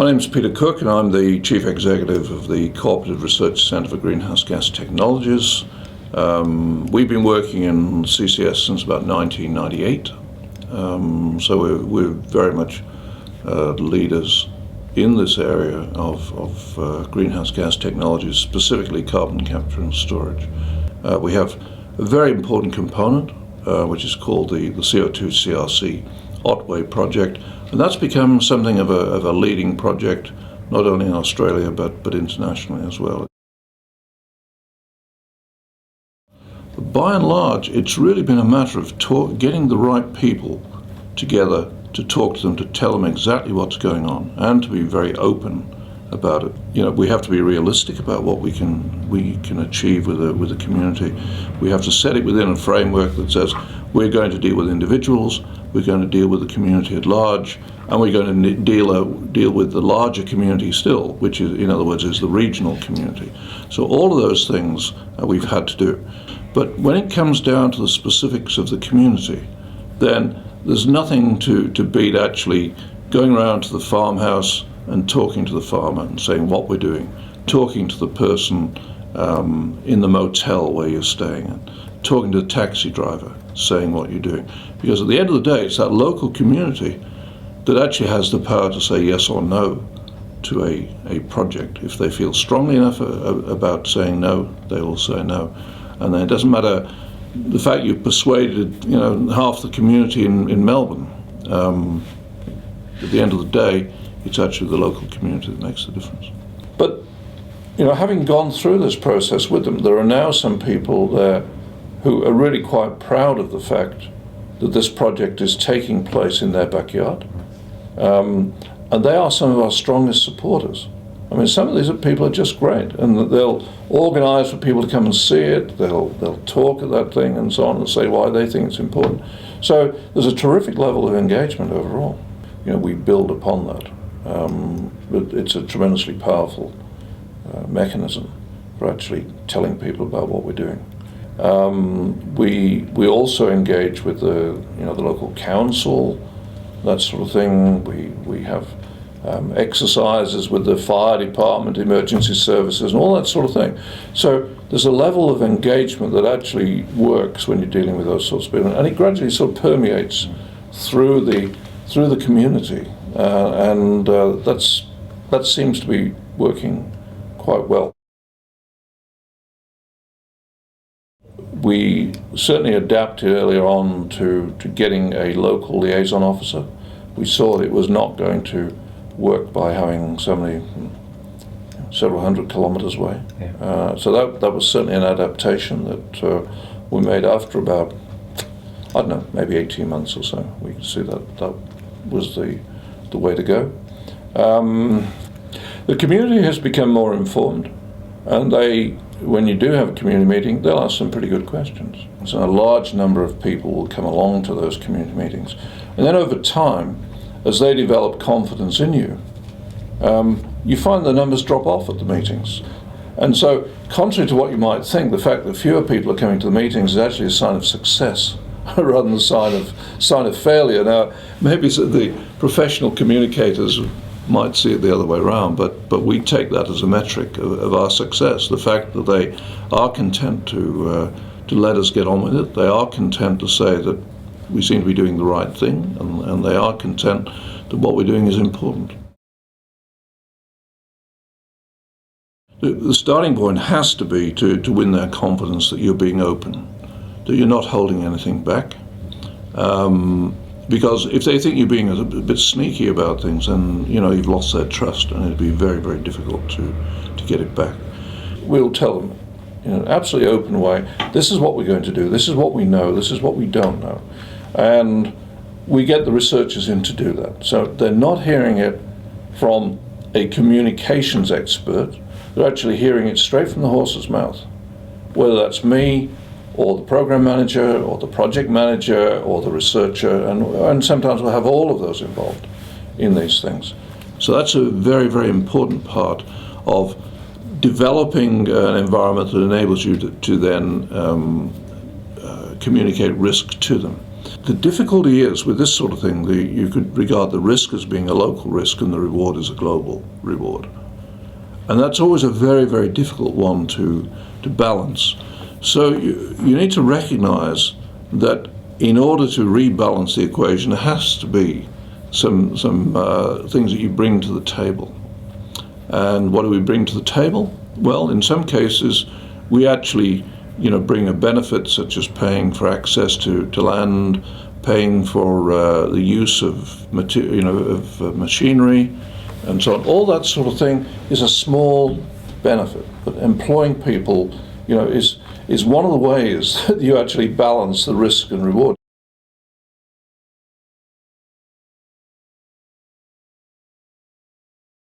My name is Peter Cook and I'm the Chief Executive of the Cooperative Research Centre for Greenhouse Gas Technologies. We've been working in CCS since about 1998, so we're very much leaders in this area of greenhouse gas technologies, specifically carbon capture and storage. We have a very important component which is called the CO2CRC Otway Project, and that's become something of a leading project, not only in Australia but internationally as well. By and large, it's really been a matter of getting the right people together to talk to them, to tell them exactly what's going on, and to be very open about it. You know, we have to be realistic about what we can achieve with the community. We have to set it within a framework that says we're going to deal with individuals, we're going to deal with the community at large, and we're going to deal with the larger community still, which is, in other words, is the regional community. So all of those things we've had to do. But when it comes down to the specifics of the community, then there's nothing to beat actually going around to the farmhouse and talking to the farmer and saying what we're doing, talking to the person in the motel where you're staying, talking to the taxi driver, saying what you're doing. Because at the end of the day, it's that local community that actually has the power to say yes or no to a project. If they feel strongly enough about saying no, they will say no. And then it doesn't matter the fact you've persuaded, half the community in Melbourne. At the end of the day, it's actually the local community that makes the difference. But, having gone through this process with them, there are now some people there who are really quite proud of the fact that this project is taking place in their backyard. And they are some of our strongest supporters. I mean, some of these people are just great, and they'll organise for people to come and see it, they'll talk at that thing and so on and say why they think it's important. So there's a terrific level of engagement overall. We build upon that. But it's a tremendously powerful mechanism for actually telling people about what we're doing. We also engage with the local council, that sort of thing. We have exercises with the fire department, emergency services, and all that sort of thing. So there's a level of engagement that actually works when you're dealing with those sorts of people, and it gradually sort of permeates through the community, and that seems to be working quite well. We certainly adapted earlier on to getting a local liaison officer. We saw that it was not going to work by having somebody several hundred kilometres away. Yeah. So that was certainly an adaptation that we made after about, maybe 18 months or so. We could see that was the way to go. The community has become more informed, and when you do have a community meeting, they'll ask some pretty good questions. So a large number of people will come along to those community meetings. And then over time, as they develop confidence in you, you find the numbers drop off at the meetings. And so, contrary to what you might think, the fact that fewer people are coming to the meetings is actually a sign of success rather than a sign of failure. Now, maybe the professional communicators might see it the other way around, but we take that as a metric of our success. The fact that they are content to let us get on with it, they are content to say that we seem to be doing the right thing, and they are content that what we're doing is important. The starting point has to be to win their confidence that you're being open, that you're not holding anything back. Because if they think you're being a bit sneaky about things, then you've lost their trust, and it'd be very, very difficult to get it back. We'll tell them in an absolutely open way, this is what we're going to do, this is what we know, this is what we don't know. And we get the researchers in to do that. So they're not hearing it from a communications expert, they're actually hearing it straight from the horse's mouth. Whether that's me, or the program manager, or the project manager, or the researcher, and sometimes we'll have all of those involved in these things. So that's a very, very important part of developing an environment that enables you to then communicate risk to them. The difficulty is, with this sort of thing, you could regard the risk as being a local risk and the reward as a global reward. And that's always a very, very difficult one to balance. So you need to recognize that in order to rebalance the equation, there has to be some things that you bring to the table. And what do we bring to the table? Well, in some cases, we actually bring a benefit such as paying for access to land, paying for the use of machinery, and so on. All that sort of thing is a small benefit, but employing people, is one of the ways that you actually balance the risk and reward.